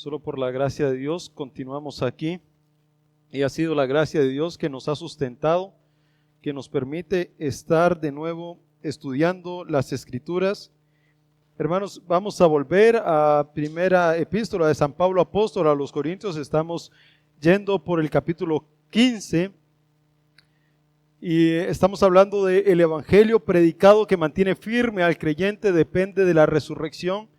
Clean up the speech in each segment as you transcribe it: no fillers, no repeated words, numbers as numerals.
Solo por la gracia de Dios continuamos aquí y ha sido la gracia de Dios que nos ha sustentado, que nos permite estar de nuevo estudiando las Escrituras. Hermanos, vamos a volver a primera epístola de San Pablo Apóstol a los Corintios. Estamos yendo por el capítulo 15 y estamos hablando del evangelio predicado que mantiene firme al creyente, depende de la resurrección.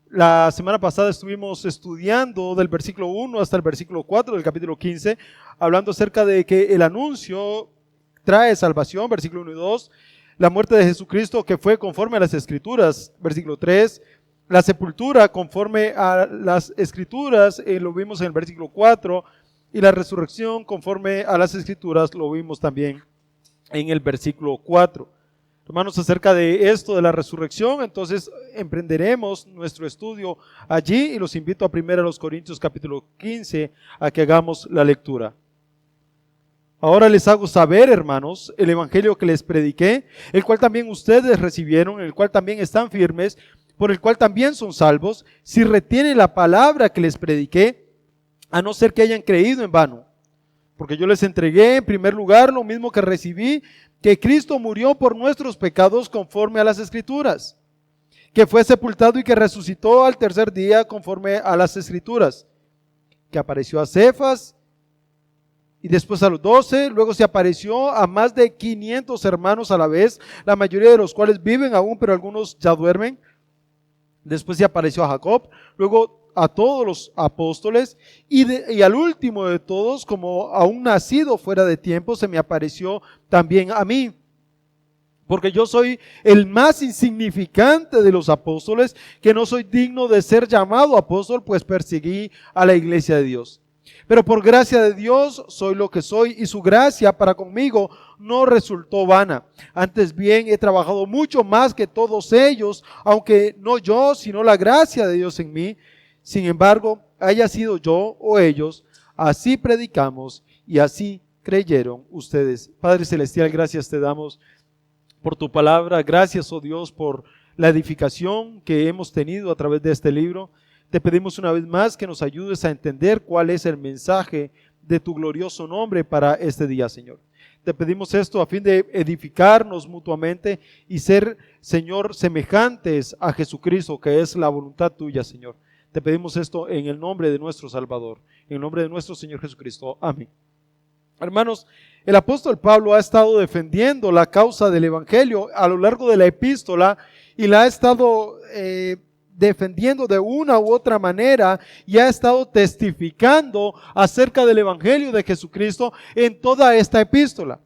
La semana pasada estuvimos estudiando del versículo 1 hasta el versículo 4 del capítulo 15, hablando acerca de que el anuncio trae salvación, versículo 1 y 2, la muerte de Jesucristo que fue conforme a las Escrituras, versículo 3, la sepultura conforme a las Escrituras, lo vimos en el versículo 4, y la resurrección conforme a las Escrituras lo vimos también en el versículo 4. Hermanos, acerca de esto de la resurrección, entonces emprenderemos nuestro estudio allí y los invito a 1 Corintios capítulo 15 a que hagamos la lectura. Ahora les hago saber, hermanos, el evangelio que les prediqué, el cual también ustedes recibieron, en el cual también están firmes, por el cual también son salvos, si retienen la palabra que les prediqué, a no ser que hayan creído en vano. Porque yo les entregué en primer lugar lo mismo que recibí, que Cristo murió por nuestros pecados conforme a las Escrituras, que fue sepultado y que resucitó al tercer día conforme a las Escrituras, que apareció a Cefas y después a los 12, luego se apareció a más de 500 hermanos a la vez, la mayoría de los cuales viven aún, pero algunos ya duermen. Después se apareció a Jacob, luego a todos los apóstoles y al último de todos, como a un nacido fuera de tiempo, se me apareció también a mí. Porque yo soy el más insignificante de los apóstoles, que no soy digno de ser llamado apóstol, pues perseguí a la iglesia de Dios. Pero por gracia de Dios soy lo que soy, y su gracia para conmigo no resultó vana. Antes bien he trabajado mucho más que todos ellos, aunque no yo, sino la gracia de Dios en mí. Sin embargo, haya sido yo o ellos, así predicamos y así creyeron ustedes. Padre Celestial, gracias te damos por tu palabra. Gracias, oh Dios, por la edificación que hemos tenido a través de este libro. Te pedimos una vez más que nos ayudes a entender cuál es el mensaje de tu glorioso nombre para este día, Señor. Te pedimos esto a fin de edificarnos mutuamente y ser, Señor, semejantes a Jesucristo, que es la voluntad tuya, Señor. Te pedimos esto en el nombre de nuestro Salvador, en el nombre de nuestro Señor Jesucristo. Amén. Hermanos, el apóstol Pablo ha estado defendiendo la causa del evangelio a lo largo de la epístola y la ha estado defendiendo de una u otra manera y ha estado testificando acerca del evangelio de Jesucristo en toda esta epístola.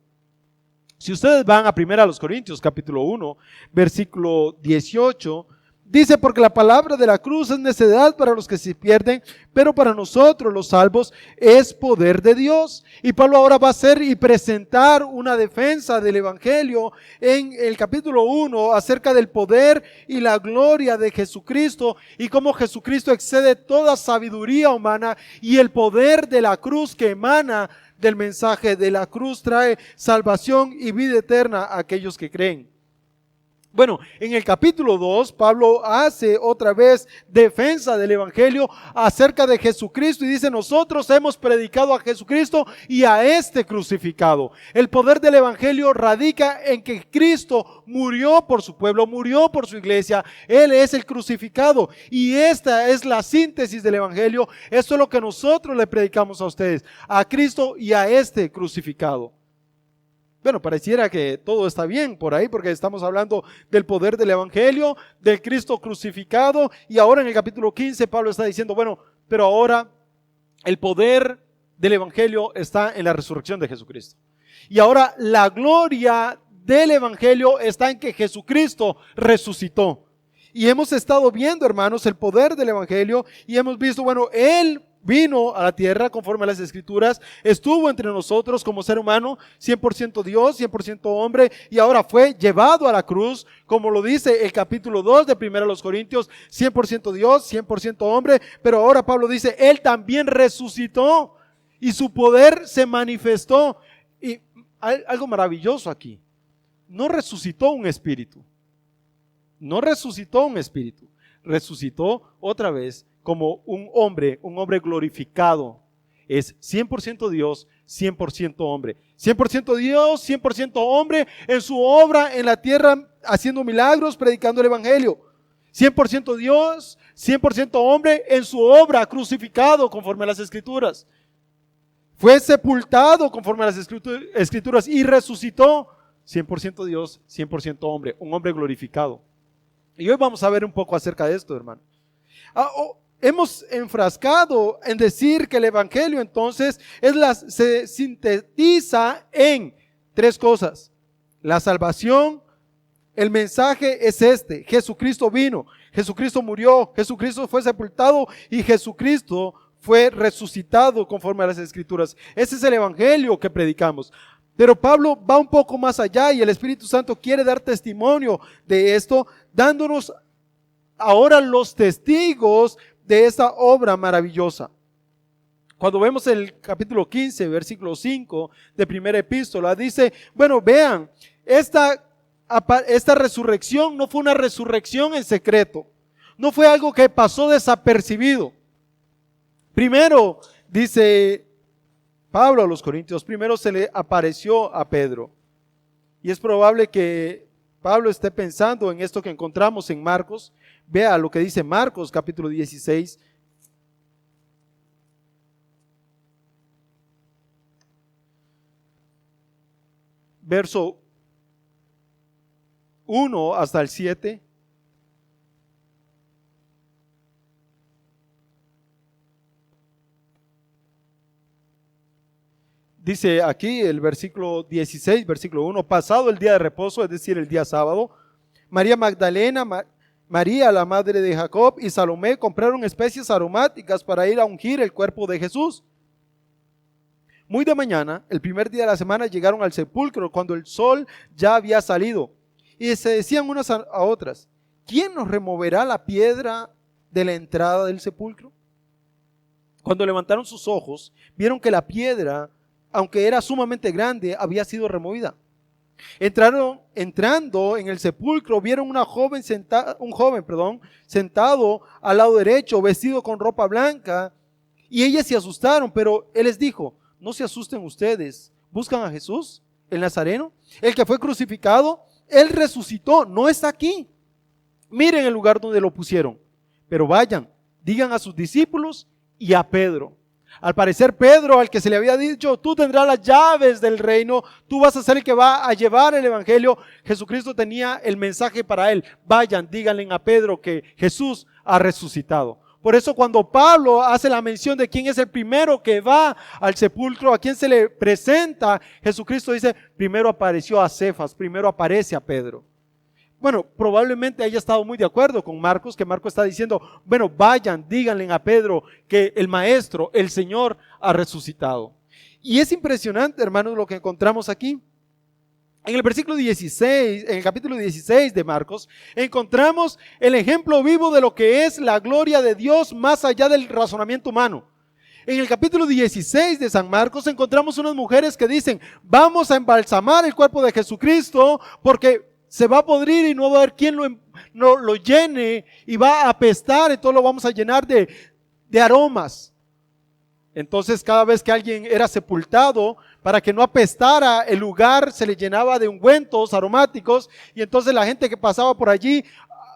Si ustedes van a 1 Corintios capítulo 1, versículo 18, dice: porque la palabra de la cruz es necedad para los que se pierden, pero para nosotros los salvos es poder de Dios. Y Pablo ahora va a hacer y presentar una defensa del evangelio en el capítulo 1 acerca del poder y la gloria de Jesucristo y cómo Jesucristo excede toda sabiduría humana, y el poder de la cruz que emana del mensaje de la cruz trae salvación y vida eterna a aquellos que creen. Bueno, en el capítulo 2, Pablo hace otra vez defensa del evangelio acerca de Jesucristo y dice: nosotros hemos predicado a Jesucristo y a este crucificado. El poder del evangelio radica en que Cristo murió por su pueblo, murió por su iglesia. Él es el crucificado y esta es la síntesis del evangelio. Esto es lo que nosotros le predicamos a ustedes, a Cristo y a este crucificado. Bueno, pareciera que todo está bien por ahí porque estamos hablando del poder del evangelio, del Cristo crucificado, y ahora en el capítulo 15 Pablo está diciendo: bueno, pero ahora el poder del evangelio está en la resurrección de Jesucristo. Y ahora la gloria del evangelio está en que Jesucristo resucitó. Y hemos estado viendo, hermanos, el poder del evangelio y hemos visto, bueno, Él vino a la tierra conforme a las Escrituras, estuvo entre nosotros como ser humano, 100% Dios, 100% hombre, y ahora fue llevado a la cruz, como lo dice el capítulo 2 de 1 Corintios, 100% Dios, 100% hombre, pero ahora Pablo dice: Él también resucitó y su poder se manifestó. Y hay algo maravilloso aquí: no resucitó un espíritu, no resucitó un espíritu, resucitó otra vez como un hombre glorificado. Es 100% Dios, 100% hombre. 100% Dios, 100% hombre en su obra en la tierra, haciendo milagros, predicando el evangelio. 100% Dios, 100% hombre en su obra, crucificado conforme a las Escrituras. Fue sepultado conforme a las Escrituras y resucitó. 100% Dios, 100% hombre, un hombre glorificado. Y hoy vamos a ver un poco acerca de esto, hermano. Hemos enfrascado en decir que el evangelio entonces se sintetiza en tres cosas. La salvación, el mensaje es este: Jesucristo vino, Jesucristo murió, Jesucristo fue sepultado y Jesucristo fue resucitado conforme a las Escrituras. Ese es el evangelio que predicamos. Pero Pablo va un poco más allá y el Espíritu Santo quiere dar testimonio de esto, dándonos ahora los testigos de esta obra maravillosa. Cuando vemos el capítulo 15, versículo 5 de primera epístola, dice, bueno, vean, esta resurrección no fue una resurrección en secreto, no fue algo que pasó desapercibido. Primero, dice Pablo a los Corintios, primero se le apareció a Pedro. Y es probable que Pablo esté pensando en esto que encontramos en Marcos. Vea lo que dice Marcos capítulo 16. Verso 1 hasta el 7. Dice aquí el versículo 16, versículo 1, pasado el día de reposo, es decir, el día sábado, María Magdalena, María la madre de Jacob y Salomé compraron especies aromáticas para ir a ungir el cuerpo de Jesús. Muy de mañana, el primer día de la semana, llegaron al sepulcro cuando el sol ya había salido y se decían unas a otras, ¿quién nos removerá la piedra de la entrada del sepulcro? Cuando levantaron sus ojos, vieron que la piedra, aunque era sumamente grande, había sido removida. Entrando en el sepulcro, vieron un joven sentado al lado derecho, vestido con ropa blanca, y ellas se asustaron, pero él les dijo, no se asusten ustedes, ¿buscan a Jesús, el Nazareno? El que fue crucificado, él resucitó, no está aquí. Miren el lugar donde lo pusieron, pero vayan, digan a sus discípulos y a Pedro. Al parecer Pedro, al que se le había dicho, tú tendrás las llaves del reino, tú vas a ser el que va a llevar el evangelio. Jesucristo tenía el mensaje para él. Vayan, díganle a Pedro que Jesús ha resucitado. Por eso cuando Pablo hace la mención de quién es el primero que va al sepulcro, a quién se le presenta, Jesucristo dice, primero apareció a Cefas, primero aparece a Pedro. Bueno, probablemente haya estado muy de acuerdo con Marcos, que Marcos está diciendo, bueno, vayan, díganle a Pedro que el Maestro, el Señor, ha resucitado. Y es impresionante, hermanos, lo que encontramos aquí. En el versículo 16, en el capítulo 16 de Marcos, encontramos el ejemplo vivo de lo que es la gloria de Dios más allá del razonamiento humano. En el capítulo 16 de San Marcos encontramos unas mujeres que dicen, vamos a embalsamar el cuerpo de Jesucristo porque se va a podrir y no va a haber quien lo llene y va a apestar, entonces lo vamos a llenar de aromas. Entonces cada vez que alguien era sepultado, para que no apestara el lugar, se le llenaba de ungüentos aromáticos y entonces la gente que pasaba por allí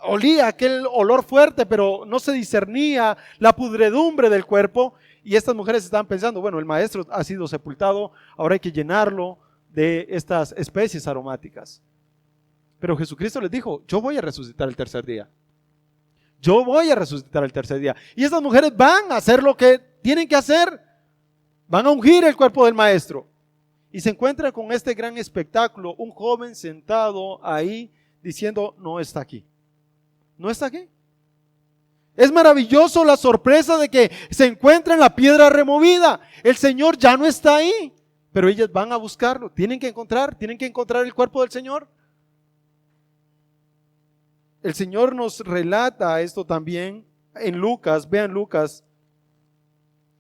olía aquel olor fuerte, pero no se discernía la pudredumbre del cuerpo. Y estas mujeres estaban pensando, bueno, el maestro ha sido sepultado, ahora hay que llenarlo de estas especies aromáticas. Pero Jesucristo les dijo, yo voy a resucitar el tercer día. Yo voy a resucitar el tercer día. Y estas mujeres van a hacer lo que tienen que hacer. Van a ungir el cuerpo del maestro. Y se encuentra con este gran espectáculo, un joven sentado ahí diciendo, no está aquí. No está aquí. Es maravilloso la sorpresa de que se encuentra en la piedra removida. El Señor ya no está ahí. Pero ellas van a buscarlo. Tienen que encontrar el cuerpo del Señor. El Señor nos relata esto también en Lucas. Vean Lucas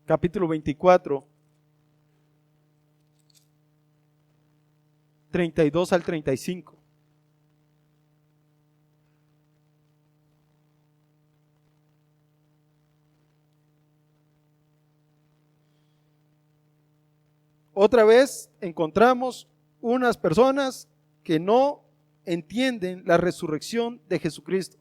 capítulo 24, 32 al 35. otra vez encontramos unas personas que no entienden la resurrección de Jesucristo.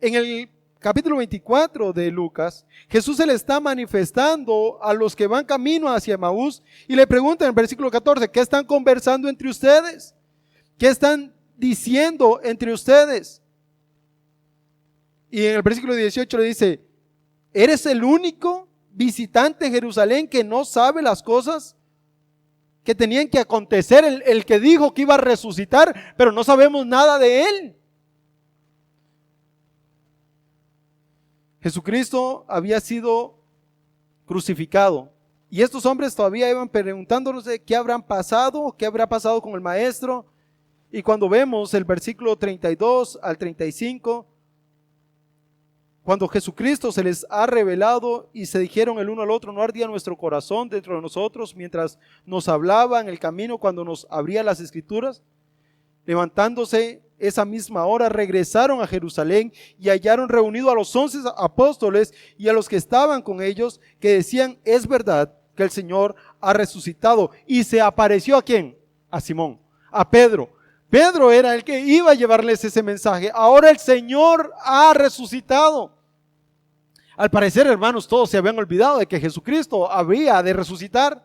En el capítulo 24 de Lucas, Jesús se le está manifestando a los que van camino hacia Emaús y le preguntan en el versículo 14, ¿qué están conversando entre ustedes? ¿Qué están diciendo entre ustedes? Y en el versículo 18 le dice, ¿eres el único visitante en Jerusalén que no sabe las cosas que tenían que acontecer? El que dijo que iba a resucitar, pero no sabemos nada de él. Jesucristo había sido crucificado y estos hombres todavía iban preguntándose qué habrán pasado, qué habrá pasado con el maestro. Y cuando vemos el versículo 32 al 35, cuando Jesucristo se les ha revelado y se dijeron el uno al otro, ¿no ardía nuestro corazón dentro de nosotros mientras nos hablaba en el camino cuando nos abría las escrituras? Levantándose esa misma hora, regresaron a Jerusalén y hallaron reunido a los 11 apóstoles y a los que estaban con ellos, que decían, es verdad que el Señor ha resucitado. Y se apareció ¿a quién? A Simón, a Pedro. Pedro era el que iba a llevarles ese mensaje. Ahora el Señor ha resucitado. Al parecer, hermanos, todos se habían olvidado de que Jesucristo habría de resucitar.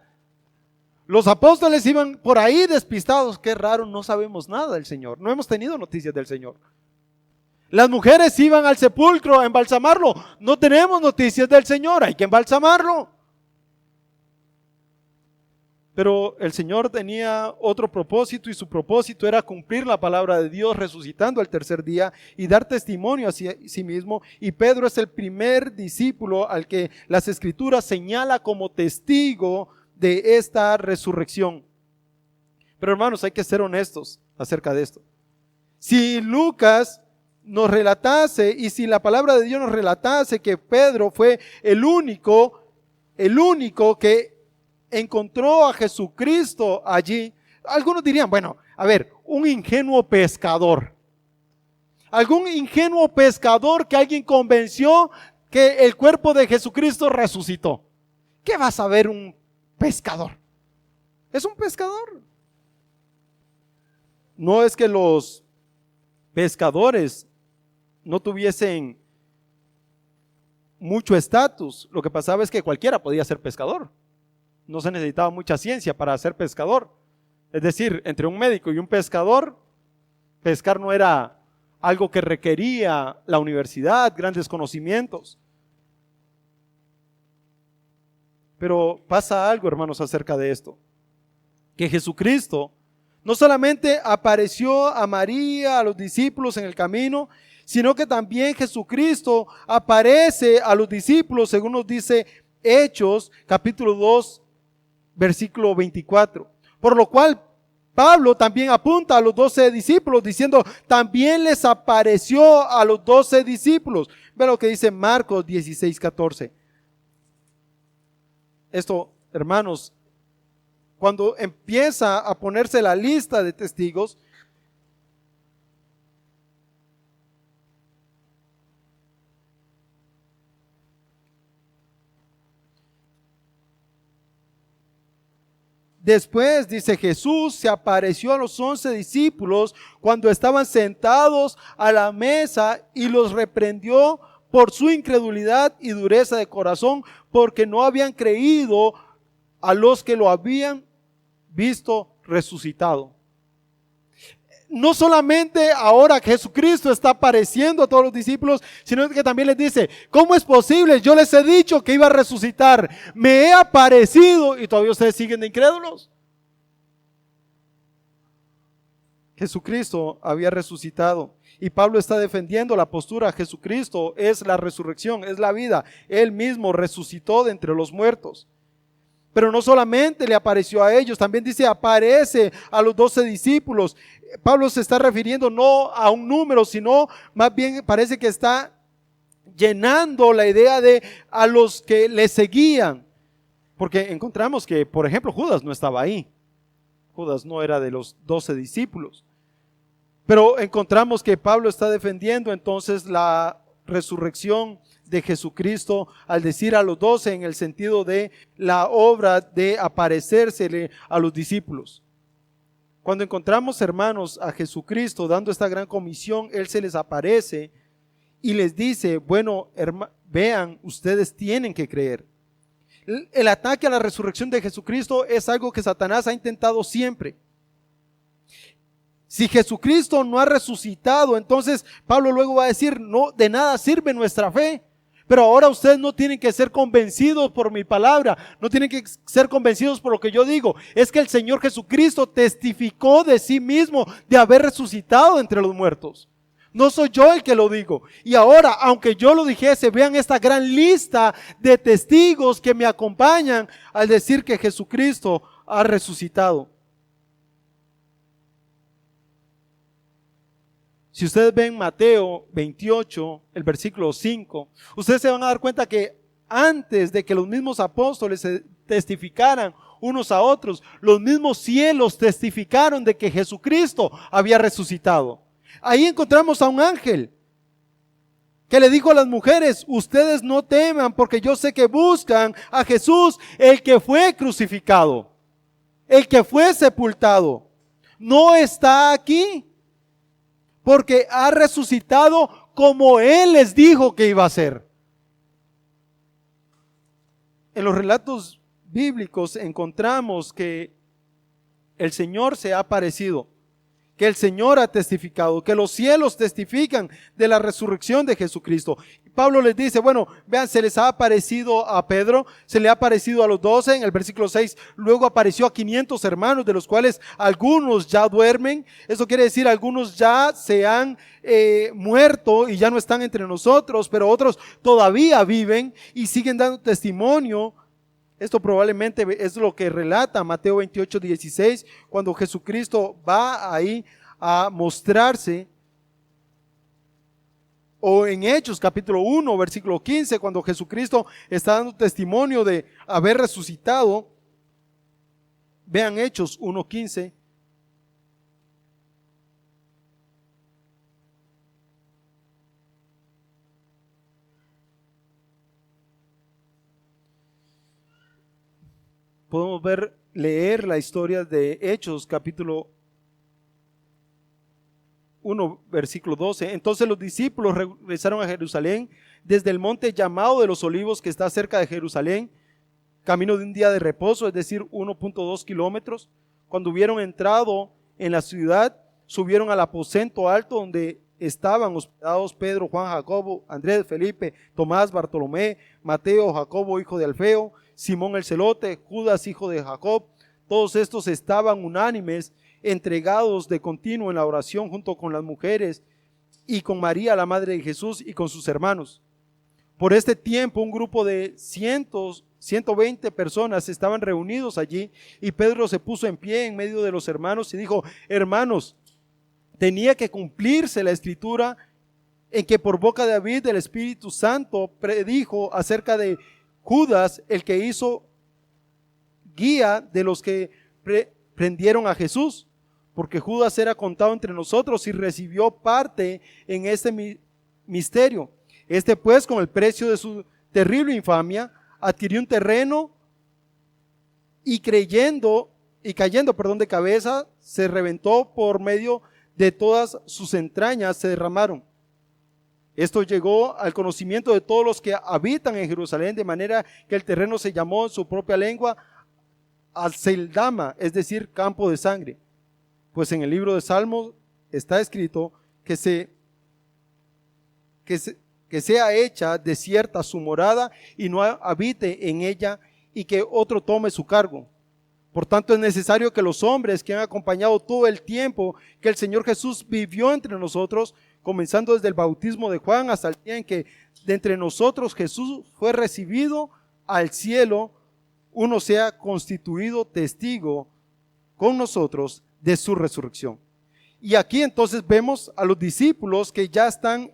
Los apóstoles iban por ahí despistados. Qué raro, no sabemos nada del Señor. No hemos tenido noticias del Señor. Las mujeres iban al sepulcro a embalsamarlo. No tenemos noticias del Señor, hay que embalsamarlo. Pero el Señor tenía otro propósito y su propósito era cumplir la palabra de Dios resucitando al tercer día y dar testimonio a sí mismo. Y Pedro es el primer discípulo al que las Escrituras señala como testigo de esta resurrección. Pero hermanos, hay que ser honestos acerca de esto. Si Lucas nos relatase y si la palabra de Dios nos relatase que Pedro fue el único que encontró a Jesucristo allí, algunos dirían, bueno, a ver, un ingenuo pescador. Algún ingenuo pescador que alguien convenció que el cuerpo de Jesucristo resucitó. ¿Qué va a saber un pescador? Es un pescador. No es que los pescadores no tuviesen mucho estatus. Lo que pasaba es que cualquiera podía ser pescador. No se necesitaba mucha ciencia para ser pescador. Es decir, entre un médico y un pescador, pescar no era algo que requería la universidad, grandes conocimientos. Pero pasa algo, hermanos, acerca de esto. Que Jesucristo no solamente apareció a María, a los discípulos en el camino, sino que también Jesucristo aparece a los discípulos, según nos dice Hechos, capítulo 2, versículo 24. Por lo cual Pablo también apunta a los 12 discípulos diciendo, también les apareció a los 12 discípulos. Ve lo que dice Marcos 16, 14. Esto, hermanos, cuando empieza a ponerse la lista de testigos, después, dice, Jesús se apareció a los 11 discípulos cuando estaban sentados a la mesa y los reprendió por su incredulidad y dureza de corazón, porque no habían creído a los que lo habían visto resucitado. No solamente ahora Jesucristo está apareciendo a todos los discípulos, sino que también les dice, ¿cómo es posible? Yo les he dicho que iba a resucitar, me he aparecido y todavía ustedes siguen de incrédulos. Jesucristo había resucitado y Pablo está defendiendo la postura. Jesucristo es la resurrección, es la vida. Él mismo resucitó de entre los muertos. Pero no solamente le apareció a ellos, también dice aparece a los 12 discípulos. Pablo se está refiriendo no a un número, sino más bien parece que está llenando la idea de a los que le seguían. Porque encontramos que, por ejemplo, Judas no estaba ahí. Judas no era de los 12 discípulos. Pero encontramos que Pablo está defendiendo entonces la resurrección de Jesucristo al decir a los 12 en el sentido de la obra de aparecérsele a los discípulos. Cuando encontramos, hermanos, a Jesucristo dando esta gran comisión, Él se les aparece y les dice, bueno, vean, ustedes tienen que creer. El ataque a la resurrección de Jesucristo es algo que Satanás ha intentado siempre. Si Jesucristo no ha resucitado, entonces Pablo luego va a decir, no, de nada sirve nuestra fe. Pero ahora ustedes no tienen que ser convencidos por mi palabra, no tienen que ser convencidos por lo que yo digo. Es que el Señor Jesucristo testificó de sí mismo de haber resucitado entre los muertos. No soy yo el que lo digo. Y ahora, aunque yo lo dijese, vean esta gran lista de testigos que me acompañan al decir que Jesucristo ha resucitado. Si ustedes ven Mateo 28, el versículo 5, ustedes se van a dar cuenta que antes de que los mismos apóstoles se testificaran unos a otros, los mismos cielos testificaron de que Jesucristo había resucitado. Ahí encontramos a un ángel que le dijo a las mujeres, ustedes no teman porque yo sé que buscan a Jesús, el que fue crucificado, el que fue sepultado. No está aquí porque ha resucitado como Él les dijo que iba a ser. En los relatos bíblicos encontramos que el Señor se ha aparecido, que el Señor ha testificado, que los cielos testifican de la resurrección de Jesucristo. Pablo les dice, bueno, vean, se les ha aparecido a Pedro, se le ha aparecido a los 12, en el versículo 6, luego apareció a 500 hermanos, de los cuales algunos ya duermen. Eso quiere decir, algunos ya se han muerto y ya no están entre nosotros, pero otros todavía viven y siguen dando testimonio. Esto probablemente es lo que relata Mateo 28, 16, cuando Jesucristo va ahí a mostrarse. O en Hechos capítulo 1, versículo 15, cuando Jesucristo está dando testimonio de haber resucitado. Vean Hechos 1, 15. Podemos leer la historia de Hechos capítulo 1, versículo 12. Entonces los discípulos regresaron a Jerusalén desde el monte llamado de los Olivos, que está cerca de Jerusalén, camino de un día de reposo, es decir, 1.2 kilómetros. Cuando hubieron entrado en la ciudad, subieron al aposento alto donde estaban hospedados Pedro, Juan, Jacobo, Andrés, Felipe, Tomás, Bartolomé, Mateo, Jacobo, hijo de Alfeo, Simón el celote, Judas, hijo de Jacob. Todos estos estaban unánimes, entregados de continuo en la oración junto con las mujeres y con María, la madre de Jesús, y con sus hermanos. Por este tiempo un grupo de 120 personas estaban reunidos allí, y Pedro se puso en pie en medio de los hermanos y dijo, hermanos, tenía que cumplirse la escritura en que por boca de David el Espíritu Santo predijo acerca de Judas, el que hizo guía de los que prendieron a Jesús, porque Judas era contado entre nosotros y recibió parte en este misterio. Este pues, con el precio de su terrible infamia, adquirió un terreno y cayendo de cabeza, se reventó por medio de todas sus entrañas, se derramaron. Esto llegó al conocimiento de todos los que habitan en Jerusalén, de manera que el terreno se llamó en su propia lengua Aceldama, es decir, campo de sangre. Pues en el libro de Salmos está escrito que sea hecha desierta su morada y no habite en ella, y que otro tome su cargo. Por tanto, es necesario que los hombres que han acompañado todo el tiempo que el Señor Jesús vivió entre nosotros, comenzando desde el bautismo de Juan hasta el día en que de entre nosotros Jesús fue recibido al cielo, uno sea constituido testigo con nosotros de su resurrección. Y aquí entonces vemos a los discípulos que ya están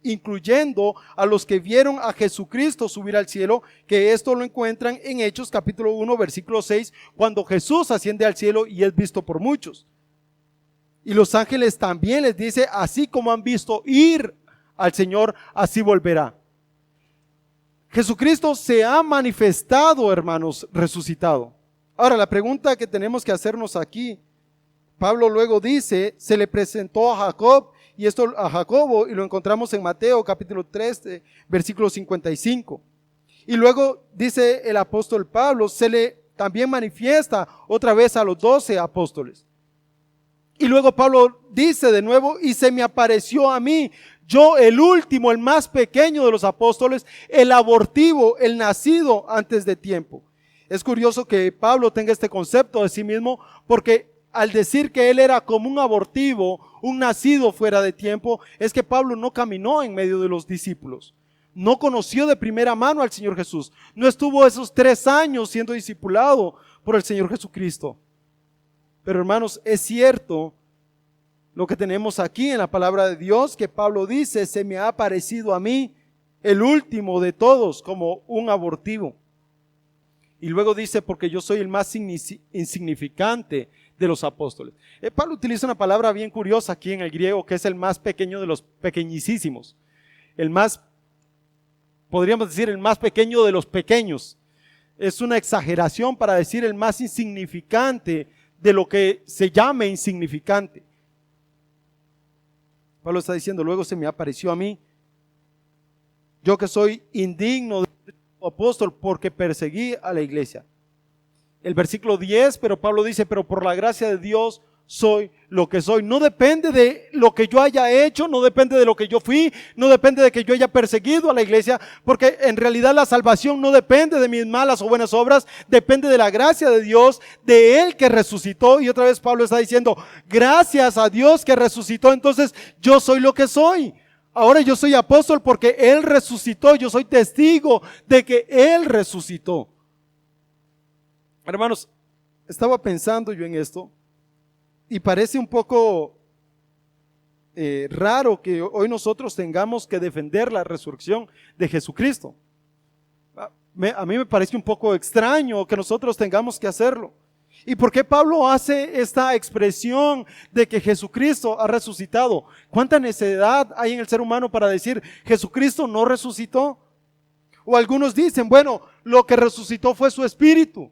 incluyendo a los que vieron a Jesucristo subir al cielo, que esto lo encuentran en Hechos capítulo 1, versículo 6, cuando Jesús asciende al cielo y es visto por muchos. Y los ángeles también les dice, así como han visto ir al Señor, así volverá. Jesucristo se ha manifestado, hermanos, resucitado. Ahora, la pregunta que tenemos que hacernos aquí, Pablo luego dice, se le presentó a Jacob, y esto a Jacobo, y lo encontramos en Mateo capítulo 3, versículo 55. Y luego dice el apóstol Pablo, se le también manifiesta otra vez a los 12 apóstoles. Y luego Pablo dice de nuevo, y se me apareció a mí, yo el último, el más pequeño de los apóstoles, el abortivo, el nacido antes de tiempo. Es curioso que Pablo tenga este concepto de sí mismo, porque al decir que él era como un abortivo, un nacido fuera de tiempo, es que Pablo no caminó en medio de los discípulos. No conoció de primera mano al Señor Jesús. No estuvo esos 3 años siendo discipulado por el Señor Jesucristo. Pero hermanos, es cierto lo que tenemos aquí en la palabra de Dios, que Pablo dice, se me ha aparecido a mí, el último de todos, como un abortivo. Y luego dice, porque yo soy el más insignificante de los apóstoles. Pablo utiliza una palabra bien curiosa aquí en el griego, que es el más pequeño de los pequeñísimos. El más, podríamos decir, el más pequeño de los pequeños. Es una exageración para decir el más insignificante de lo que se llame insignificante. Pablo está diciendo, luego se me apareció a mí, yo que soy indigno de apóstol porque perseguí a la iglesia. El versículo 10, pero Pablo dice, pero por la gracia de Dios soy lo que soy. No depende de lo que yo haya hecho, no depende de lo que yo fui, no depende de que yo haya perseguido a la iglesia, porque en realidad la salvación no depende de mis malas o buenas obras, depende de la gracia de Dios, de Él que resucitó. Y otra vez Pablo está diciendo, gracias a Dios que resucitó, entonces yo soy lo que soy. Ahora yo soy apóstol porque Él resucitó, yo soy testigo de que Él resucitó. Hermanos, estaba pensando yo en esto y parece un poco raro que hoy nosotros tengamos que defender la resurrección de Jesucristo. A mí me parece un poco extraño que nosotros tengamos que hacerlo. ¿Y por qué Pablo hace esta expresión de que Jesucristo ha resucitado? ¿Cuánta necedad hay en el ser humano para decir Jesucristo no resucitó? O algunos dicen, bueno, lo que resucitó fue su espíritu.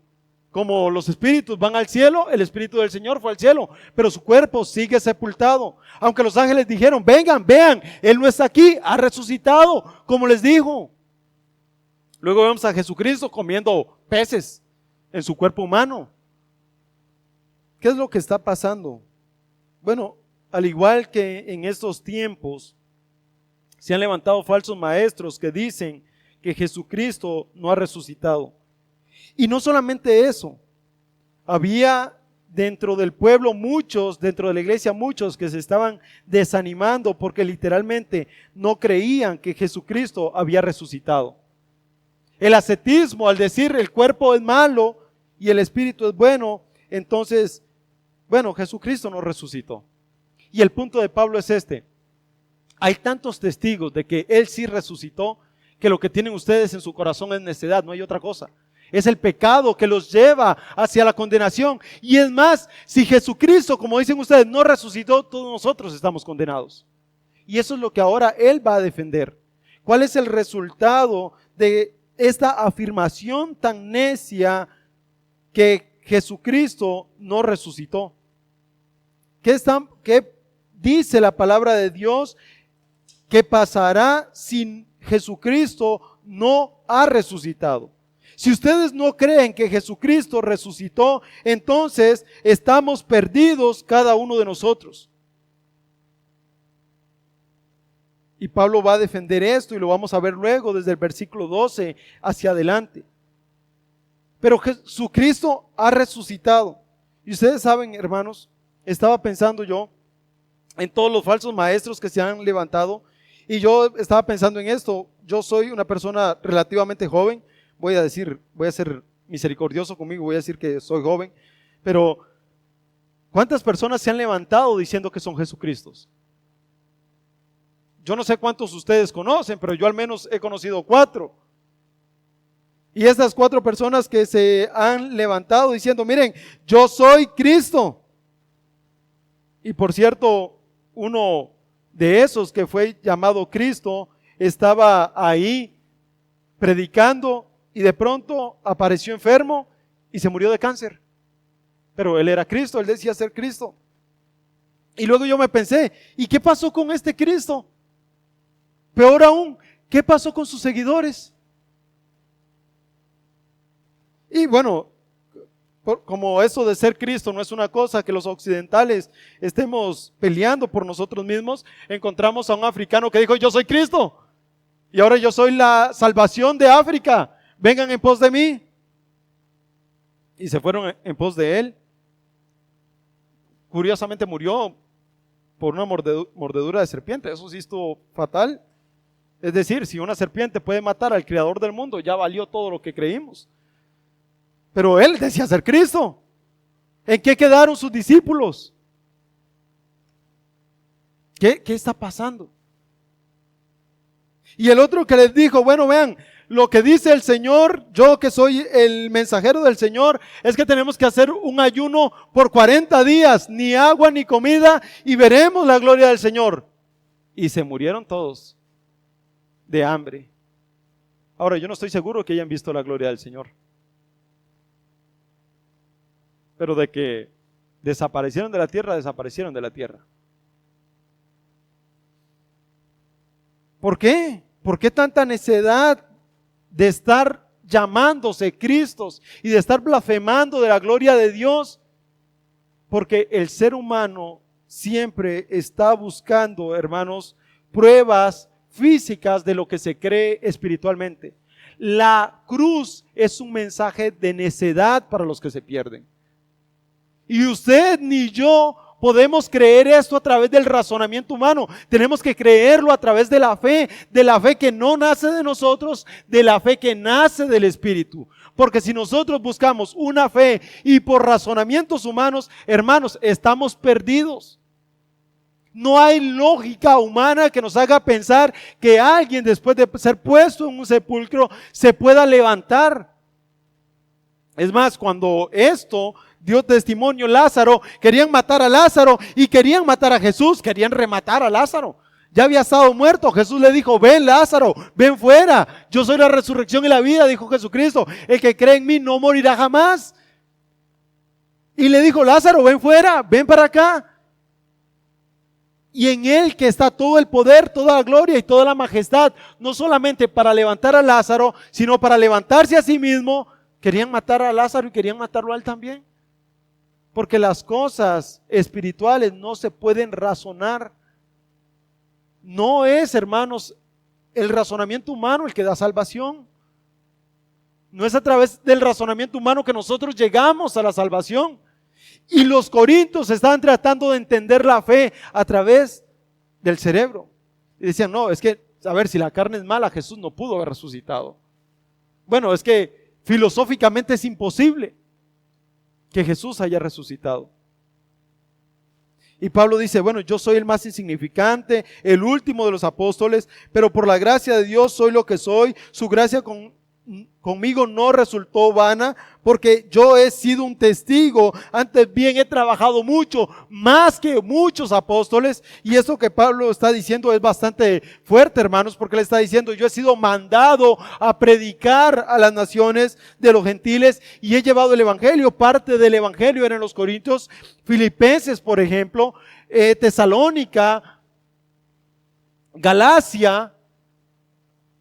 Como los espíritus van al cielo, el espíritu del Señor fue al cielo, pero su cuerpo sigue sepultado. Aunque los ángeles dijeron, vengan, vean, Él no está aquí, ha resucitado, como les dijo. Luego vemos a Jesucristo comiendo peces en su cuerpo humano. ¿Qué es lo que está pasando? Bueno, al igual que en estos tiempos, se han levantado falsos maestros que dicen que Jesucristo no ha resucitado. Y no solamente eso, había dentro del pueblo muchos, dentro de la iglesia muchos que se estaban desanimando porque literalmente no creían que Jesucristo había resucitado. El ascetismo, al decir el cuerpo es malo y el espíritu es bueno, entonces, bueno, Jesucristo no resucitó. Y el punto de Pablo es este: hay tantos testigos de que Él sí resucitó, que lo que tienen ustedes en su corazón es necedad, no hay otra cosa. Es el pecado que los lleva hacia la condenación. Y es más, si Jesucristo, como dicen ustedes, no resucitó, todos nosotros estamos condenados. Y eso es lo que ahora Él va a defender. ¿Cuál es el resultado de esta afirmación tan necia que Jesucristo no resucitó? ¿Qué dice la palabra de Dios? ¿Qué pasará si Jesucristo no ha resucitado? Si ustedes no creen que Jesucristo resucitó, entonces estamos perdidos cada uno de nosotros. Y Pablo va a defender esto y lo vamos a ver luego desde el versículo 12 hacia adelante. Pero Jesucristo ha resucitado. Y ustedes saben, hermanos, estaba pensando yo en todos los falsos maestros que se han levantado, y yo estaba pensando en esto. Yo soy una persona relativamente joven. Voy a ser misericordioso conmigo, voy a decir que soy joven, pero ¿cuántas personas se han levantado diciendo que son Jesucristos? Yo no sé cuántos ustedes conocen, pero yo al menos he conocido 4. Y estas 4 personas que se han levantado diciendo, miren, yo soy Cristo. Y por cierto, uno de esos que fue llamado Cristo estaba ahí predicando y de pronto apareció enfermo y se murió de cáncer. Pero él era Cristo, él decía ser Cristo. Y luego yo me pensé, ¿y qué pasó con este Cristo? Peor aún, ¿qué pasó con sus seguidores? Y bueno, como eso de ser Cristo no es una cosa que los occidentales estemos peleando por nosotros mismos, encontramos a un africano que dijo, yo soy Cristo y ahora yo soy la salvación de África, vengan en pos de mí. Y se fueron en pos de él. Curiosamente murió por una mordedura de serpiente. Eso sí estuvo fatal. Es decir, si una serpiente puede matar al creador del mundo, ya valió todo lo que creímos. Pero él decía ser Cristo. ¿En qué quedaron sus discípulos? ¿Qué está pasando? Y el otro que les dijo, bueno, vean, lo que dice el Señor, yo que soy el mensajero del Señor, es que tenemos que hacer un ayuno por 40 días, ni agua ni comida, y veremos la gloria del Señor. Y se murieron todos de hambre. Ahora, yo no estoy seguro que hayan visto la gloria del Señor. Pero de que desaparecieron de la tierra, desaparecieron de la tierra. ¿Por qué? ¿Por qué tanta necedad de estar llamándose Cristos y de estar blasfemando de la gloria de Dios? Porque el ser humano siempre está buscando, hermanos, pruebas físicas de lo que se cree espiritualmente. La cruz es un mensaje de necedad para los que se pierden. Y usted ni yo podemos creer esto a través del razonamiento humano. Tenemos que creerlo a través de la fe que no nace de nosotros, de la fe que nace del Espíritu. Porque si nosotros buscamos una fe y por razonamientos humanos, hermanos, estamos perdidos. No hay lógica humana que nos haga pensar que alguien después de ser puesto en un sepulcro se pueda levantar. Es más, cuando esto dio testimonio Lázaro, querían matar a Lázaro y querían matar a Jesús, querían rematar a Lázaro. Ya había estado muerto. Jesús le dijo, ven Lázaro, ven fuera. Yo soy la resurrección y la vida, dijo Jesucristo. El que cree en mí no morirá jamás. Y le dijo, Lázaro, ven fuera, ven para acá. Y en él que está todo el poder, toda la gloria y toda la majestad, no solamente para levantar a Lázaro, sino para levantarse a sí mismo. Querían matar a Lázaro y querían matarlo a él también. Porque las cosas espirituales no se pueden razonar. No es, hermanos, el razonamiento humano el que da salvación. No es a través del razonamiento humano que nosotros llegamos a la salvación. Y los corintios estaban tratando de entender la fe a través del cerebro. Y decían, no, es que, a ver, si la carne es mala, Jesús no pudo haber resucitado. Bueno, es que filosóficamente es imposible que Jesús haya resucitado. Y Pablo dice, bueno, yo soy el más insignificante, el último de los apóstoles, pero por la gracia de Dios soy lo que soy. Su gracia conmigo no resultó vana, porque yo he sido un testigo. Antes bien he trabajado mucho, más que muchos apóstoles. Y eso que Pablo está diciendo es bastante fuerte, hermanos, porque le está diciendo, yo he sido mandado a predicar a las naciones de los gentiles y he llevado el evangelio. Parte del evangelio eran los corintios, Filipenses, por ejemplo, Tesalónica, Galacia.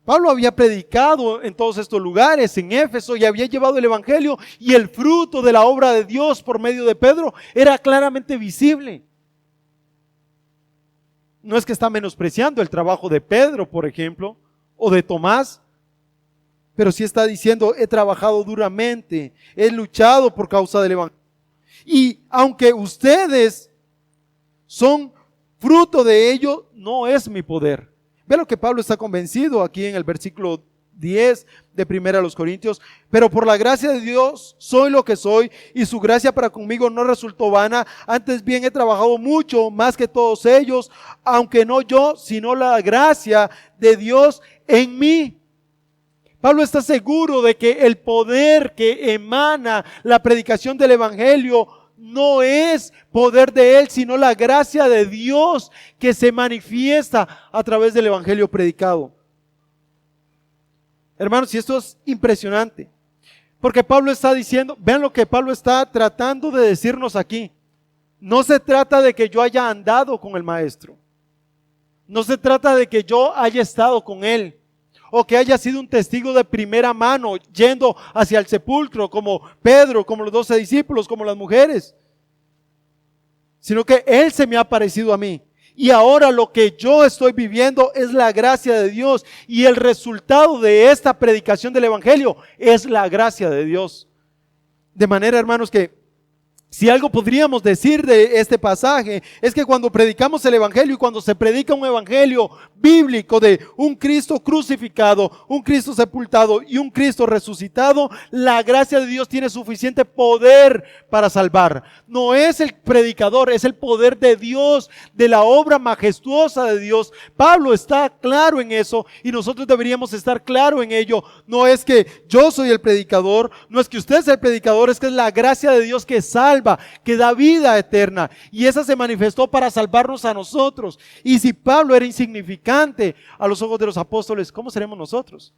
Pablo había predicado en todos estos lugares, en Éfeso, y había llevado el evangelio, y el fruto de la obra de Dios por medio de Pedro era claramente visible. No es que está menospreciando el trabajo de Pedro, por ejemplo, o de Tomás, pero sí está diciendo, he trabajado duramente, he luchado por causa del evangelio. Y aunque ustedes son fruto de ello, no es mi poder. Ve lo que Pablo está convencido aquí en el versículo 10 de 1 Corintios. Pero por la gracia de Dios soy lo que soy, y su gracia para conmigo no resultó vana. Antes bien he trabajado mucho más que todos ellos, aunque no yo, sino la gracia de Dios en mí. Pablo está seguro de que el poder que emana la predicación del evangelio no es poder de él, sino la gracia de Dios que se manifiesta a través del evangelio predicado. Hermanos, y esto es impresionante, porque Pablo está diciendo, vean lo que Pablo está tratando de decirnos aquí. No se trata de que yo haya andado con el Maestro. No se trata de que yo haya estado con Él, o que haya sido un testigo de primera mano, yendo hacia el sepulcro, como Pedro, como los 12 discípulos, como las mujeres. Sino que Él se me ha parecido a mí. Y ahora lo que yo estoy viviendo es la gracia de Dios. Y el resultado de esta predicación del Evangelio es la gracia de Dios. De manera, hermanos, que si algo podríamos decir de este pasaje es que cuando predicamos el Evangelio y cuando se predica un Evangelio bíblico de un Cristo crucificado, un Cristo sepultado y un Cristo resucitado, la gracia de Dios tiene suficiente poder para salvar. No es el predicador, es el poder de Dios, de la obra majestuosa de Dios. Pablo está claro en eso y nosotros deberíamos estar claro en ello. No es que yo soy el predicador, no es que usted es el predicador, es que es la gracia de Dios que salva, que da vida eterna, y esa se manifestó para salvarnos a nosotros. Y si Pablo era insignificante a los ojos de los apóstoles, ¿cómo seremos nosotros?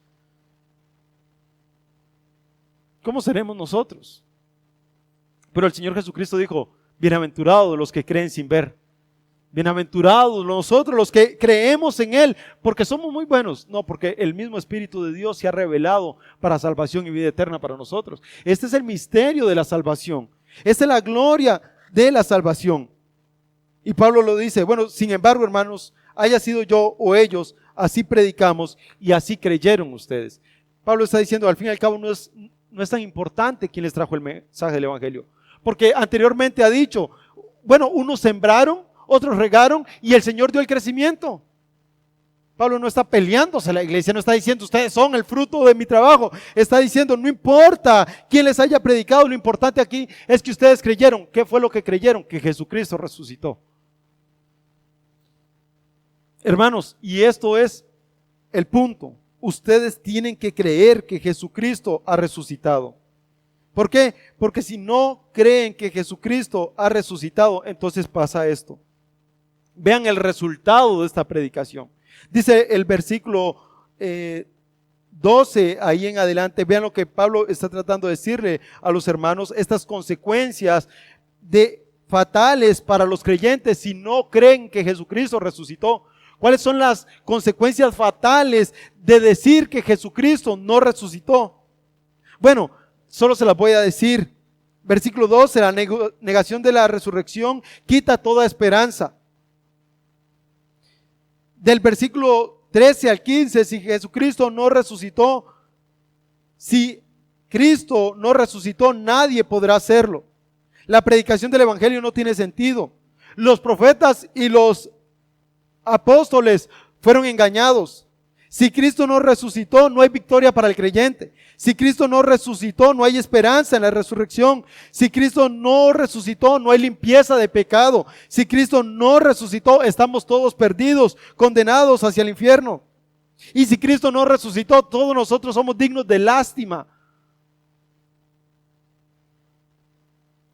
¿Cómo seremos nosotros? Pero el Señor Jesucristo dijo, bienaventurados los que creen sin ver. Bienaventurados nosotros los que creemos en Él, porque somos muy buenos. No, porque el mismo Espíritu de Dios se ha revelado para salvación y vida eterna para nosotros. Este es el misterio de la salvación. Esta es la gloria de la salvación. Y Pablo lo dice, bueno, sin embargo, hermanos, haya sido yo o ellos, así predicamos y así creyeron ustedes. Pablo está diciendo, al fin y al cabo, no es tan importante quién les trajo el mensaje del Evangelio. Porque anteriormente ha dicho, bueno, unos sembraron, otros regaron y el Señor dio el crecimiento. Pablo no está peleándose a la iglesia, no está diciendo ustedes son el fruto de mi trabajo. Está diciendo no importa quién les haya predicado, lo importante aquí es que ustedes creyeron. ¿Qué fue lo que creyeron? Que Jesucristo resucitó. Hermanos, y esto es el punto. Ustedes tienen que creer que Jesucristo ha resucitado. ¿Por qué? Porque si no creen que Jesucristo ha resucitado, entonces pasa esto. Vean el resultado de esta predicación. Dice el versículo 12 ahí en adelante, vean lo que Pablo está tratando de decirle a los hermanos, estas consecuencias fatales para los creyentes si no creen que Jesucristo resucitó. ¿Cuáles son las consecuencias fatales de decir que Jesucristo no resucitó? Bueno, solo se las voy a decir. Versículo 12, la negación de la resurrección quita toda esperanza. Del versículo 13 al 15, si Jesucristo no resucitó, si Cristo no resucitó, nadie podrá hacerlo. La predicación del Evangelio no tiene sentido. Los profetas y los apóstoles fueron engañados. Si Cristo no resucitó, no hay victoria para el creyente. Si Cristo no resucitó, no hay esperanza en la resurrección. Si Cristo no resucitó, no hay limpieza de pecado. Si Cristo no resucitó, estamos todos perdidos, condenados hacia el infierno. Y si Cristo no resucitó, todos nosotros somos dignos de lástima.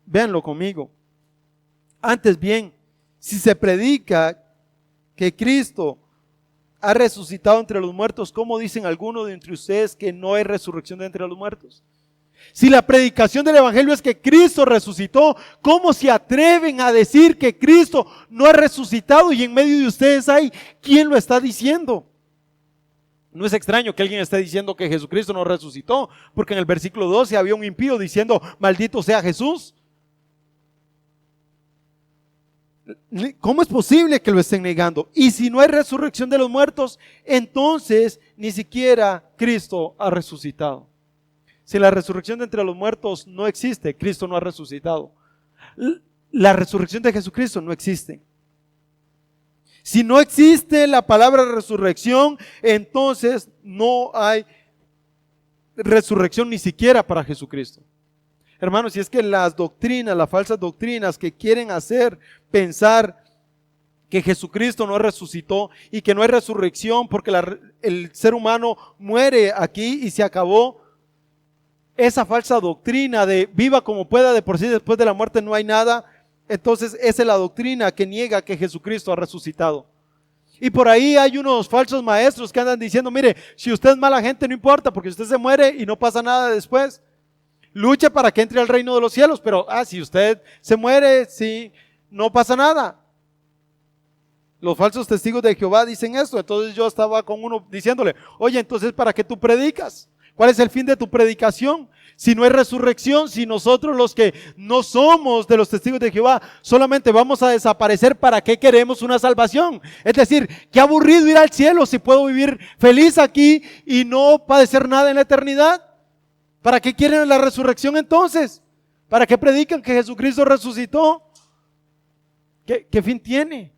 Véanlo conmigo. Antes bien, si se predica que Cristo ha resucitado entre los muertos, ¿cómo dicen algunos de entre ustedes que no hay resurrección de entre los muertos? Si la predicación del Evangelio es que Cristo resucitó, ¿cómo se atreven a decir que Cristo no ha resucitado y en medio de ustedes hay quien lo está diciendo? No es extraño que alguien esté diciendo que Jesucristo no resucitó, porque en el versículo 12 había un impío diciendo, maldito sea Jesús. ¿Cómo es posible que lo estén negando? Y si no hay resurrección de los muertos, entonces ni siquiera Cristo ha resucitado. Si la resurrección de entre los muertos no existe, Cristo no ha resucitado. La resurrección de Jesucristo no existe. Si no existe la palabra resurrección, entonces no hay resurrección ni siquiera para Jesucristo. Hermanos, si es que las doctrinas, las falsas doctrinas que quieren hacer pensar que Jesucristo no resucitó y que no hay resurrección porque el ser humano muere aquí y se acabó, esa falsa doctrina de viva como pueda, de por sí después de la muerte no hay nada, entonces esa es la doctrina que niega que Jesucristo ha resucitado. Y por ahí hay unos falsos maestros que andan diciendo, mire, si usted es mala gente no importa, porque usted se muere y no pasa nada después. Lucha para que entre al reino de los cielos, pero si usted se muere, sí, no pasa nada. Los falsos testigos de Jehová dicen esto. Entonces yo estaba con uno diciéndole, oye, entonces ¿para qué tú predicas? ¿Cuál es el fin de tu predicación? Si no hay resurrección, si nosotros los que no somos de los testigos de Jehová solamente vamos a desaparecer, ¿para qué queremos una salvación? Es decir, qué aburrido ir al cielo si puedo vivir feliz aquí y no padecer nada en la eternidad. ¿Para qué quieren la resurrección entonces? ¿Para qué predican que Jesucristo resucitó? ¿Qué fin tiene?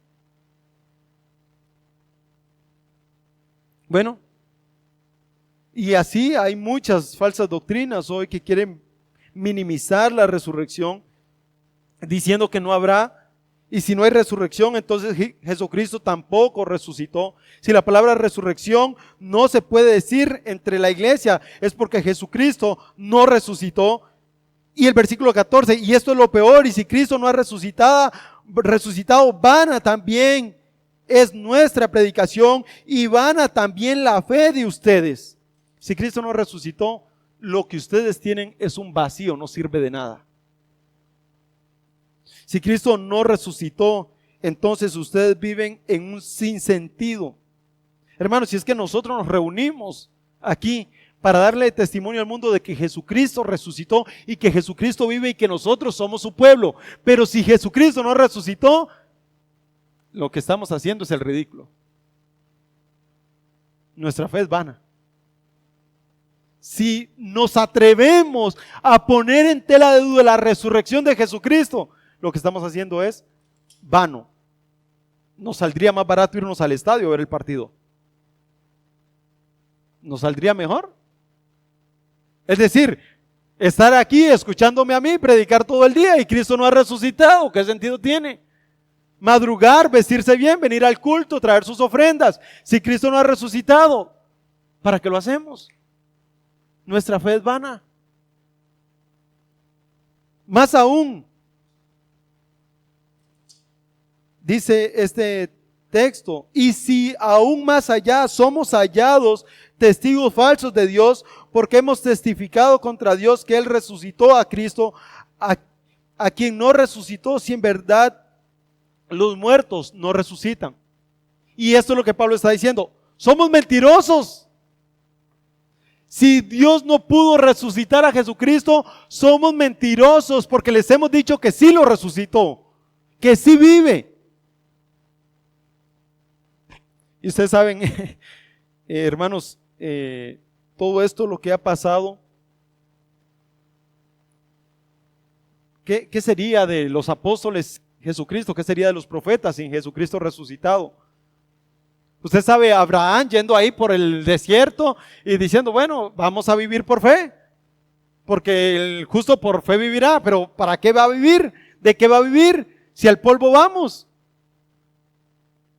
Bueno, y así hay muchas falsas doctrinas hoy que quieren minimizar la resurrección, diciendo que no habrá, y si no hay resurrección, entonces Jesucristo tampoco resucitó. Si la palabra resurrección no se puede decir entre la iglesia, es porque Jesucristo no resucitó. Y el versículo 14, y esto es lo peor, y si Cristo no ha resucitado, vana también es nuestra predicación y vana también la fe de ustedes. Si Cristo no resucitó, lo que ustedes tienen es un vacío, no sirve de nada. Si Cristo no resucitó, entonces ustedes viven en un sinsentido. Hermanos, si es que nosotros nos reunimos aquí para darle testimonio al mundo de que Jesucristo resucitó y que Jesucristo vive y que nosotros somos su pueblo. Pero si Jesucristo no resucitó, lo que estamos haciendo es el ridículo. Nuestra fe es vana. Si nos atrevemos a poner en tela de duda la resurrección de Jesucristo, lo que estamos haciendo es vano. Nos saldría más barato irnos al estadio a ver el partido. ¿Nos saldría mejor? Es decir, estar aquí escuchándome a mí predicar todo el día y Cristo no ha resucitado, ¿qué sentido tiene? Madrugar, vestirse bien, venir al culto, traer sus ofrendas. Si Cristo no ha resucitado, ¿para qué lo hacemos? Nuestra fe es vana. Más aún, dice este texto, y si aún más allá somos hallados testigos falsos de Dios, porque hemos testificado contra Dios que Él resucitó a Cristo, a quien no resucitó, si en verdad los muertos no resucitan. Y esto es lo que Pablo está diciendo, somos mentirosos. Si Dios no pudo resucitar a Jesucristo, somos mentirosos porque les hemos dicho que sí lo resucitó, que sí vive. Y ustedes saben, hermanos, todo esto lo que ha pasado, ¿qué sería de los apóstoles Jesucristo? ¿Qué sería de los profetas sin Jesucristo resucitado? Usted sabe, Abraham yendo ahí por el desierto y diciendo, bueno, vamos a vivir por fe, porque el justo por fe vivirá, pero ¿para qué va a vivir? ¿De qué va a vivir? Si al polvo vamos.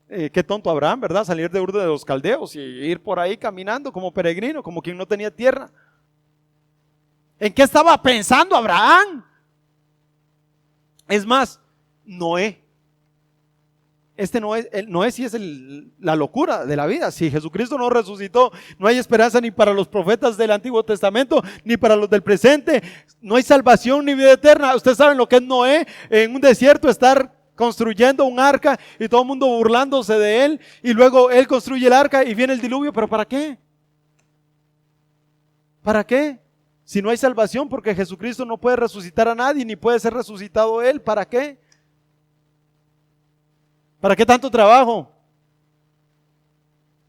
Qué tonto Abraham, ¿verdad? Salir de Ur de los Caldeos y ir por ahí caminando como peregrino, como quien no tenía tierra. ¿En qué estaba pensando Abraham? Es más, Noé. Noé sí es la locura de la vida. Si Jesucristo no resucitó, no hay esperanza ni para los profetas del Antiguo Testamento, ni para los del presente. No hay salvación ni vida eterna. Ustedes saben lo que es Noé en un desierto, estar construyendo un arca y todo el mundo burlándose de él, y luego él construye el arca y viene el diluvio. ¿Pero para qué? ¿Para qué? Si no hay salvación, porque Jesucristo no puede resucitar a nadie, ni puede ser resucitado él. ¿Para qué? ¿Para qué tanto trabajo?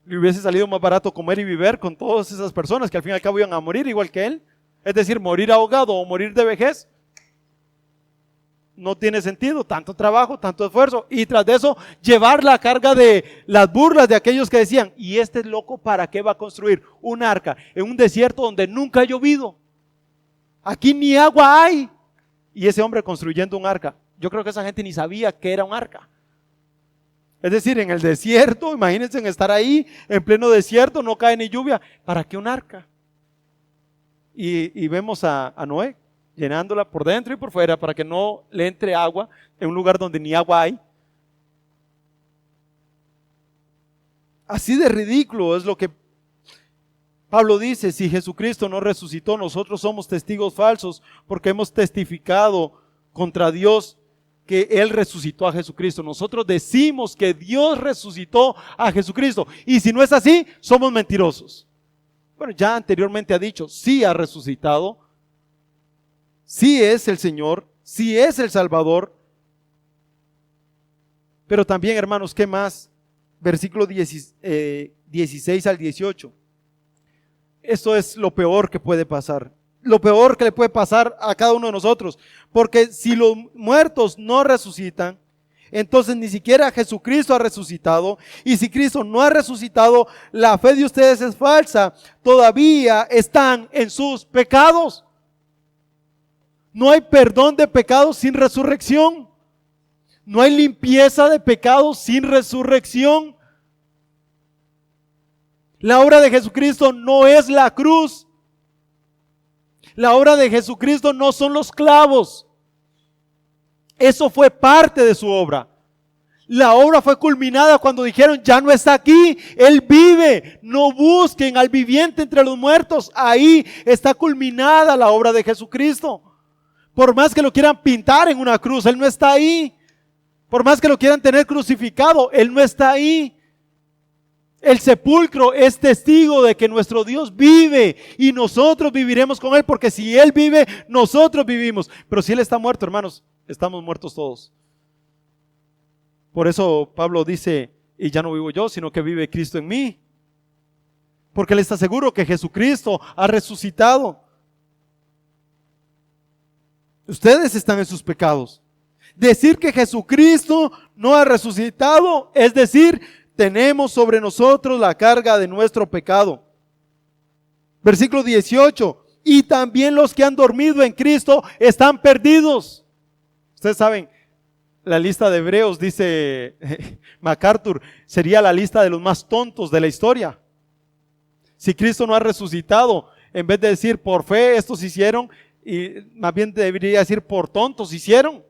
Le hubiese salido más barato comer y beber con todas esas personas que al fin y al cabo iban a morir igual que él. Es decir, morir ahogado o morir de vejez. No tiene sentido, tanto trabajo, tanto esfuerzo. Y tras de eso, llevar la carga de las burlas de aquellos que decían, ¿y este loco para qué va a construir un arca en un desierto donde nunca ha llovido? Aquí ni agua hay. Y ese hombre construyendo un arca. Yo creo que esa gente ni sabía que era un arca. Es decir, en el desierto, imagínense en estar ahí, en pleno desierto, no cae ni lluvia. ¿Para qué un arca? Y vemos a Noé llenándola por dentro y por fuera para que no le entre agua en un lugar donde ni agua hay. Así de ridículo es lo que Pablo dice: si Jesucristo no resucitó, nosotros somos testigos falsos, porque hemos testificado contra Dios que Él resucitó a Jesucristo. Nosotros decimos que Dios resucitó a Jesucristo, y si no es así, somos mentirosos. Bueno, ya anteriormente ha dicho, sí ha resucitado, sí es el Señor, sí es el Salvador. Pero también, hermanos, ¿qué más? Versículo 16 al 18. Esto es lo peor que puede pasar. Lo peor que le puede pasar a cada uno de nosotros. Porque si los muertos no resucitan, entonces ni siquiera Jesucristo ha resucitado. Y si Cristo no ha resucitado, la fe de ustedes es falsa. Todavía están en sus pecados. No hay perdón de pecados sin resurrección. No hay limpieza de pecados sin resurrección. La obra de Jesucristo no es la cruz. La obra de Jesucristo no son los clavos. Eso fue parte de su obra. La obra fue culminada cuando dijeron: ya no está aquí, Él vive. No busquen al viviente entre los muertos. Ahí está culminada la obra de Jesucristo. Por más que lo quieran pintar en una cruz, Él no está ahí. Por más que lo quieran tener crucificado, Él no está ahí. El sepulcro es testigo de que nuestro Dios vive y nosotros viviremos con Él, porque si Él vive, nosotros vivimos. Pero si Él está muerto, hermanos, estamos muertos todos. Por eso Pablo dice: y ya no vivo yo, sino que vive Cristo en mí. Porque Él está seguro que Jesucristo ha resucitado. Ustedes están en sus pecados. Decir que Jesucristo no ha resucitado es decir, tenemos sobre nosotros la carga de nuestro pecado. Versículo 18. Y también los que han dormido en Cristo están perdidos. Ustedes saben, la lista de Hebreos, dice MacArthur, sería la lista de los más tontos de la historia. Si Cristo no ha resucitado, en vez de decir por fe estos hicieron, y más bien debería decir por tontos hicieron,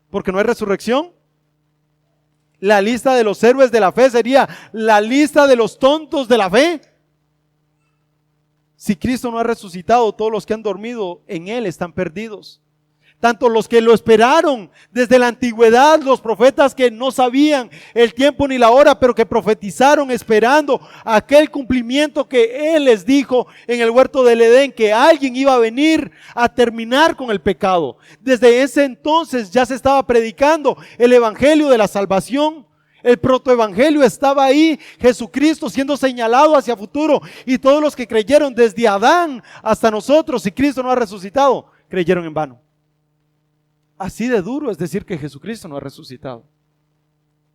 porque no hay resurrección. La lista de los héroes de la fe sería la lista de los tontos de la fe. Si Cristo no ha resucitado, todos los que han dormido en Él están perdidos. Tanto los que lo esperaron desde la antigüedad, los profetas que no sabían el tiempo ni la hora, pero que profetizaron esperando aquel cumplimiento que Él les dijo en el huerto del Edén, que alguien iba a venir a terminar con el pecado. Desde ese entonces ya se estaba predicando el evangelio de la salvación. El protoevangelio estaba ahí, Jesucristo siendo señalado hacia futuro, y todos los que creyeron desde Adán hasta nosotros, si Cristo no ha resucitado, creyeron en vano. Así de duro es decir que Jesucristo no ha resucitado.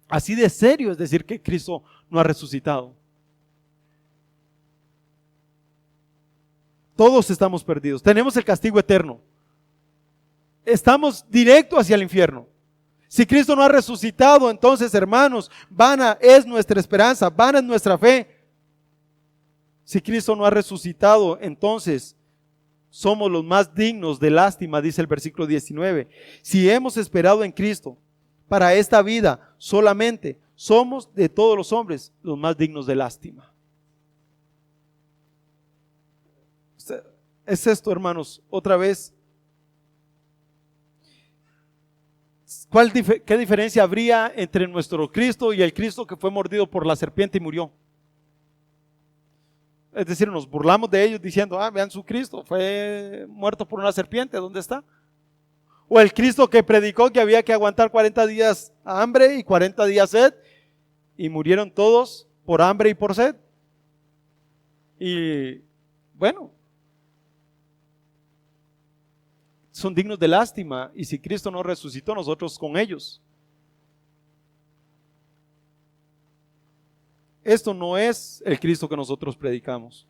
Así de serio es decir que Cristo no ha resucitado. Todos estamos perdidos. Tenemos el castigo eterno. Estamos directo hacia el infierno. Si Cristo no ha resucitado, entonces, hermanos, vana es nuestra esperanza, vana es nuestra fe. Si Cristo no ha resucitado, entonces somos los más dignos de lástima, dice el versículo 19. Si hemos esperado en Cristo para esta vida solamente, somos de todos los hombres los más dignos de lástima. Es esto, hermanos, otra vez. ¿Qué diferencia habría entre nuestro Cristo y el Cristo que fue mordido por la serpiente y murió? Es decir, nos burlamos de ellos diciendo: vean su Cristo, fue muerto por una serpiente, ¿dónde está? O el Cristo que predicó que había que aguantar 40 días hambre y 40 días sed, y murieron todos por hambre y por sed. Y bueno, son dignos de lástima, y si Cristo no resucitó, nosotros con ellos. Esto no es el Cristo que nosotros predicamos.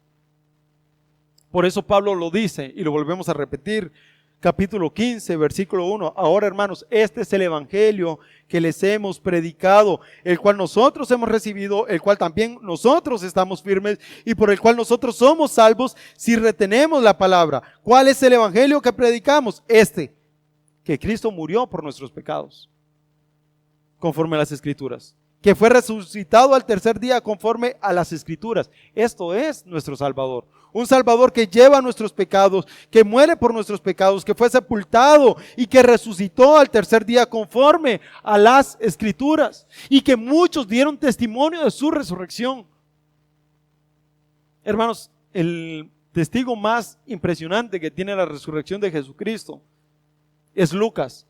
Por eso Pablo lo dice, y lo volvemos a repetir, capítulo 15, versículo 1. Ahora, hermanos, este es el evangelio que les hemos predicado, el cual nosotros hemos recibido, el cual también nosotros estamos firmes y por el cual nosotros somos salvos si retenemos la palabra. ¿Cuál es el evangelio que predicamos? Que Cristo murió por nuestros pecados, conforme a las Escrituras, que fue resucitado al tercer día conforme a las Escrituras. Esto es nuestro Salvador. Un Salvador que lleva nuestros pecados, que muere por nuestros pecados, que fue sepultado y que resucitó al tercer día conforme a las Escrituras. Y que muchos dieron testimonio de su resurrección. Hermanos, el testigo más impresionante que tiene la resurrección de Jesucristo es Lucas.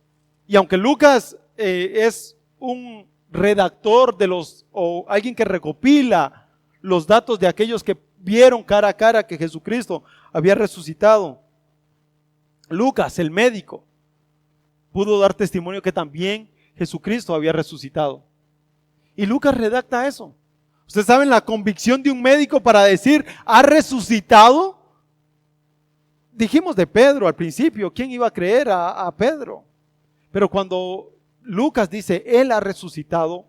Y aunque Lucas es un redactor de o alguien que recopila los datos de aquellos que vieron cara a cara que Jesucristo había resucitado, Lucas, el médico, pudo dar testimonio que también Jesucristo había resucitado. Y Lucas redacta eso. Ustedes saben la convicción de un médico para decir, ¿ha resucitado? Dijimos de Pedro al principio, ¿quién iba a creer a Pedro? Pero cuando Lucas dice, Él ha resucitado,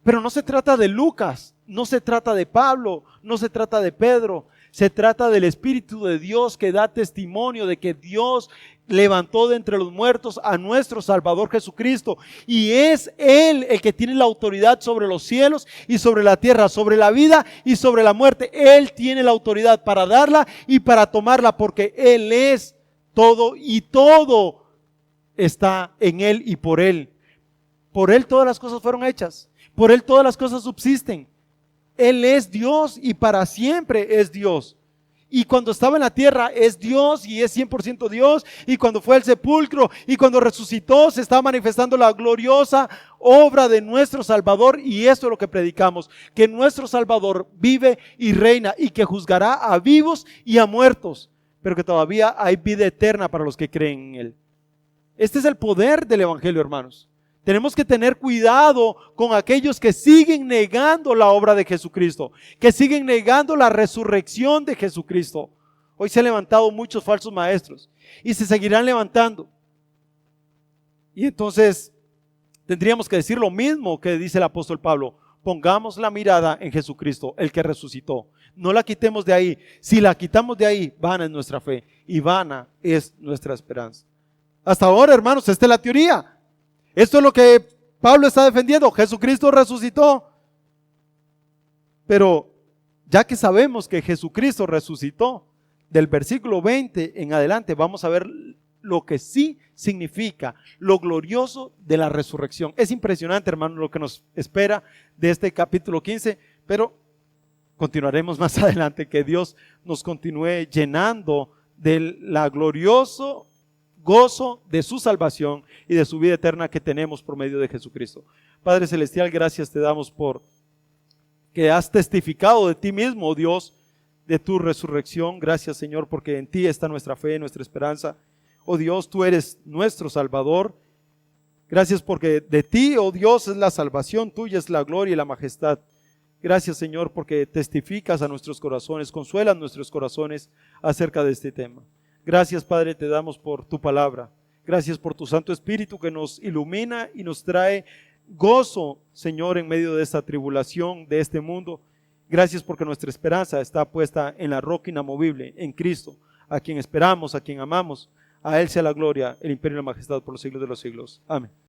pero no se trata de Lucas, no se trata de Pablo, no se trata de Pedro, se trata del Espíritu de Dios que da testimonio de que Dios levantó de entre los muertos a nuestro Salvador Jesucristo. Y es Él el que tiene la autoridad sobre los cielos y sobre la tierra, sobre la vida y sobre la muerte. Él tiene la autoridad para darla y para tomarla, porque Él es todo y todo está en Él y por Él. Por Él todas las cosas fueron hechas. Por Él todas las cosas subsisten. Él es Dios y para siempre es Dios. Y cuando estaba en la tierra es Dios y es 100% Dios. Y cuando fue al sepulcro y cuando resucitó se está manifestando la gloriosa obra de nuestro Salvador. Y esto es lo que predicamos, que nuestro Salvador vive y reina y que juzgará a vivos y a muertos, pero que todavía hay vida eterna para los que creen en Él. Este es el poder del Evangelio, hermanos. Tenemos que tener cuidado con aquellos que siguen negando la obra de Jesucristo, que siguen negando la resurrección de Jesucristo. Hoy se han levantado muchos falsos maestros y se seguirán levantando. Y entonces tendríamos que decir lo mismo que dice el apóstol Pablo. Pongamos la mirada en Jesucristo, el que resucitó. No la quitemos de ahí. Si la quitamos de ahí, vana es nuestra fe y vana es nuestra esperanza. Hasta ahora, hermanos, esta es la teoría. Esto es lo que Pablo está defendiendo. Jesucristo resucitó. Pero ya que sabemos que Jesucristo resucitó, del versículo 20 en adelante vamos a ver lo que sí significa, lo glorioso de la resurrección. Es impresionante, hermano, lo que nos espera de este capítulo 15, pero continuaremos más adelante. Que Dios nos continúe llenando de la glorioso gozo de su salvación y de su vida eterna que tenemos por medio de Jesucristo. Padre Celestial, gracias te damos por que has testificado de ti mismo, oh Dios, de tu resurrección. Gracias, Señor, porque en ti está nuestra fe, nuestra esperanza. Oh Dios, tú eres nuestro Salvador. Gracias porque de ti, oh Dios, es la salvación, tuya es la gloria y la majestad. Gracias, Señor, porque testificas a nuestros corazones, consuelas nuestros corazones acerca de este tema. Gracias, Padre, te damos por tu palabra. Gracias por tu Santo Espíritu que nos ilumina y nos trae gozo, Señor, en medio de esta tribulación, de este mundo. Gracias porque nuestra esperanza está puesta en la roca inamovible, en Cristo, a quien esperamos, a quien amamos. A Él sea la gloria, el imperio y la majestad por los siglos de los siglos. Amén.